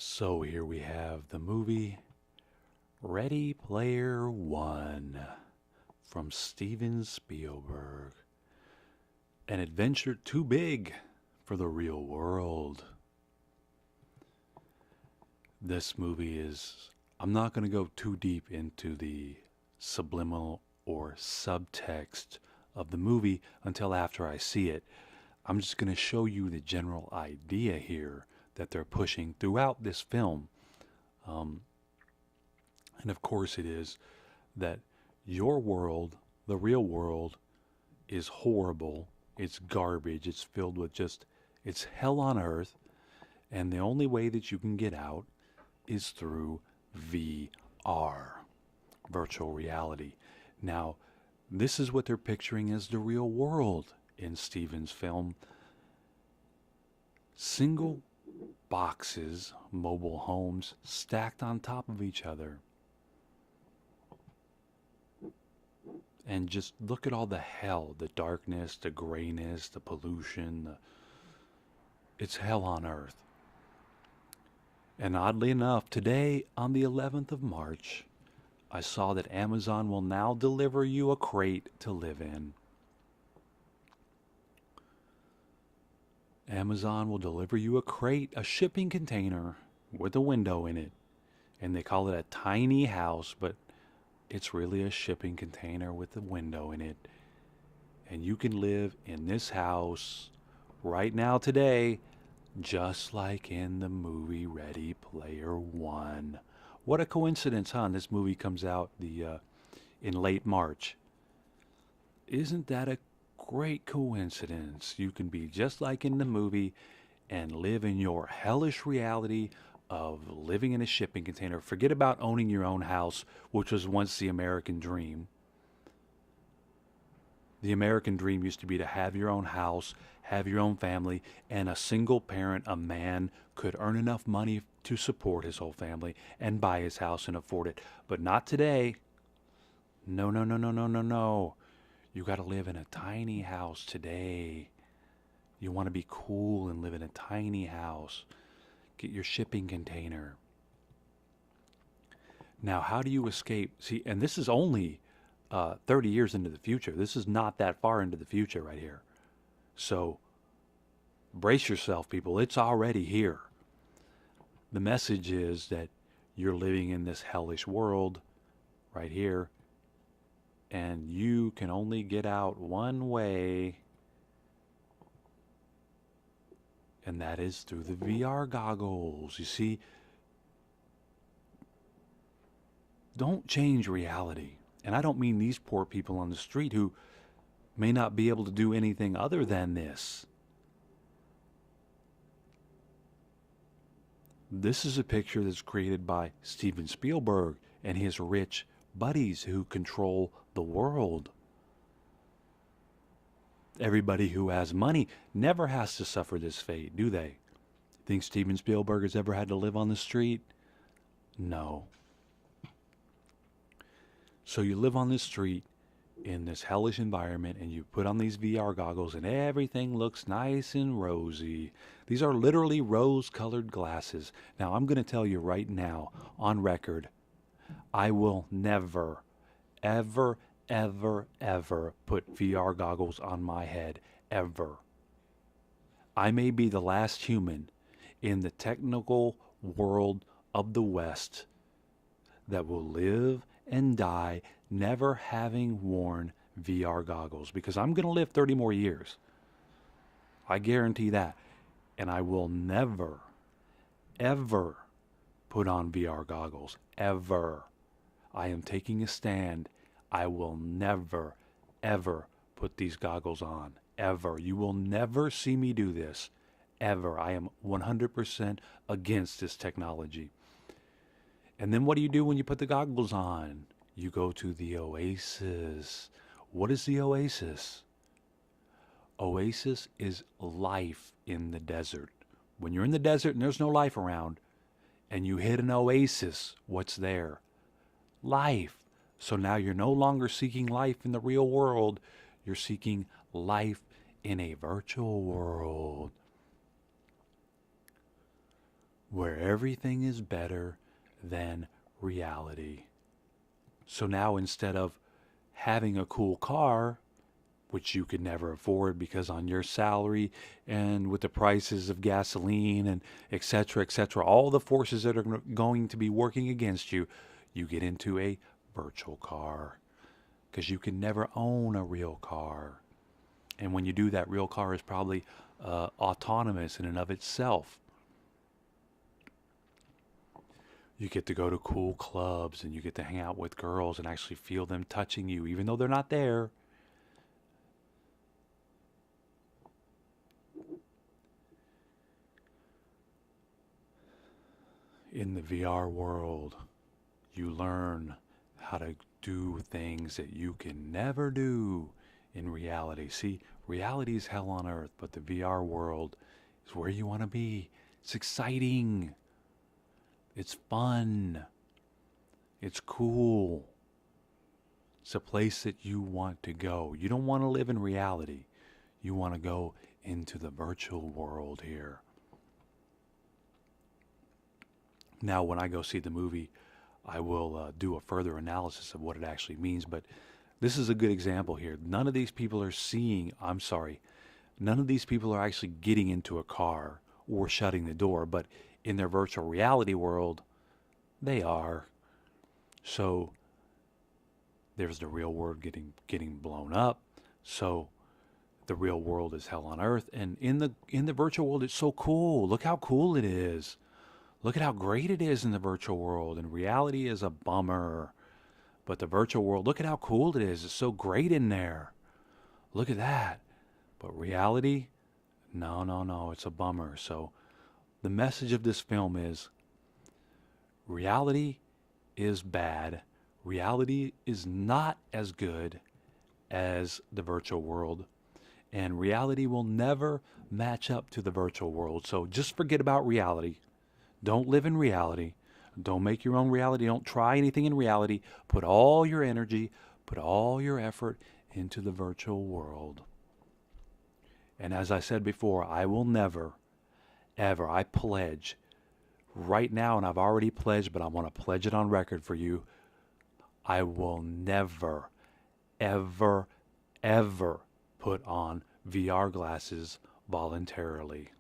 So here we have the movie Ready Player One from Steven Spielberg. An adventure too big for the real world. This movie is, I'm not going to go too deep into the subliminal or subtext of the movie until after I see it. I'm just going to show you the general idea here that they're pushing throughout this film. Um, and of course, it is that your world, the real world, is horrible. It's garbage. It's filled with it's hell on earth. And the only way that you can get out is through VR, virtual reality. Now, this is what they're picturing as the real world in Steven's film. Single boxes, mobile homes, stacked on top of each other. And just look at all the hell, the darkness, the grayness, the pollution. It's hell on earth. And oddly enough, today, on the 11th of March, I saw that Amazon will now deliver you a crate to live in. Amazon will deliver you a crate, a shipping container with a window in it. And they call it a tiny house, but it's really a shipping container with a window in it. And you can live in this house right now today, just like in the movie Ready Player One. What a coincidence, huh? This movie comes out in late March. Isn't that a great coincidence? You can be just like in the movie and live in your hellish reality of living in a shipping container. Forget about owning your own house, which was once the American dream. The American dream used to be to have your own house, have your own family, and a single parent, a man, could earn enough money to support his whole family and buy his house and afford it. But not today. No, no, no, no, no, no, no. You got to live in a tiny house today. You want to be cool and live in a tiny house. Get your shipping container. Now, how do you escape? See, and this is only 30 years into the future. This is not that far into the future right here. So brace yourself, people. It's already here. The message is that you're living in this hellish world right here, and you can only get out one way, and that is through the VR goggles. You see, don't change reality. And I don't mean these poor people on the street who may not be able to do anything other than this. This is a picture that's created by Steven Spielberg and his rich buddies who control the world. Everybody who has money never has to suffer this fate, do they? Think Steven Spielberg has ever had to live on the street? No. So you live on this street in this hellish environment, and you put on these VR goggles, and everything looks nice and rosy. These are literally rose-colored glasses. Now, I'm going to tell you right now, on record, I will never, ever, ever, ever put VR goggles on my head, ever. I may be the last human in the technical world of the West that will live and die never having worn VR goggles, because I'm going to live 30 more years. I guarantee that. And I will never, ever put on VR goggles. Ever. I am taking a stand. I will never, ever put these goggles on. Ever. You will never see me do this. Ever. I am 100% against this technology. And then what do you do when you put the goggles on? You go to the oasis. What is the oasis? Oasis is life in the desert. When you're in the desert and there's no life around, and you hit an oasis, what's there? Life. So now you're no longer seeking life in the real world. You're seeking life in a virtual world. where everything is better than reality. So now instead of having a cool car, which you could never afford because on your salary and with the prices of gasoline and etc., all the forces that are going to be working against you, you get into a virtual car because you can never own a real car. And when you do, that real car is probably autonomous in and of itself. You get to go to cool clubs and you get to hang out with girls and actually feel them touching you, even though they're not there. In the VR world, you learn how to do things that you can never do in reality. See, reality is hell on earth, but the VR world is where you want to be. It's exciting. It's fun. It's cool. It's a place that you want to go. You don't want to live in reality. You want to go into the virtual world here. Now, when I go see the movie, I will do a further analysis of what it actually means. But this is a good example here. None of these people are none of these people are actually getting into a car or shutting the door. But in their virtual reality world, they are. So there's the real world getting blown up. So the real world is hell on earth. And in the virtual world, it's so cool. Look how cool it is. Look at how great it is in the virtual world. And reality is a bummer. But the virtual world, look at how cool it is. It's so great in there. Look at that. But reality, no, it's a bummer. So the message of this film is reality is bad. Reality is not as good as the virtual world. And reality will never match up to the virtual world. So just forget about reality. Don't live in reality. Don't make your own reality. Don't try anything in reality. Put all your energy, put all your effort into the virtual world. And as I said before, I will never, ever, I pledge right now, and I've already pledged, but I want to pledge it on record for you, I will never, ever, ever put on VR glasses voluntarily.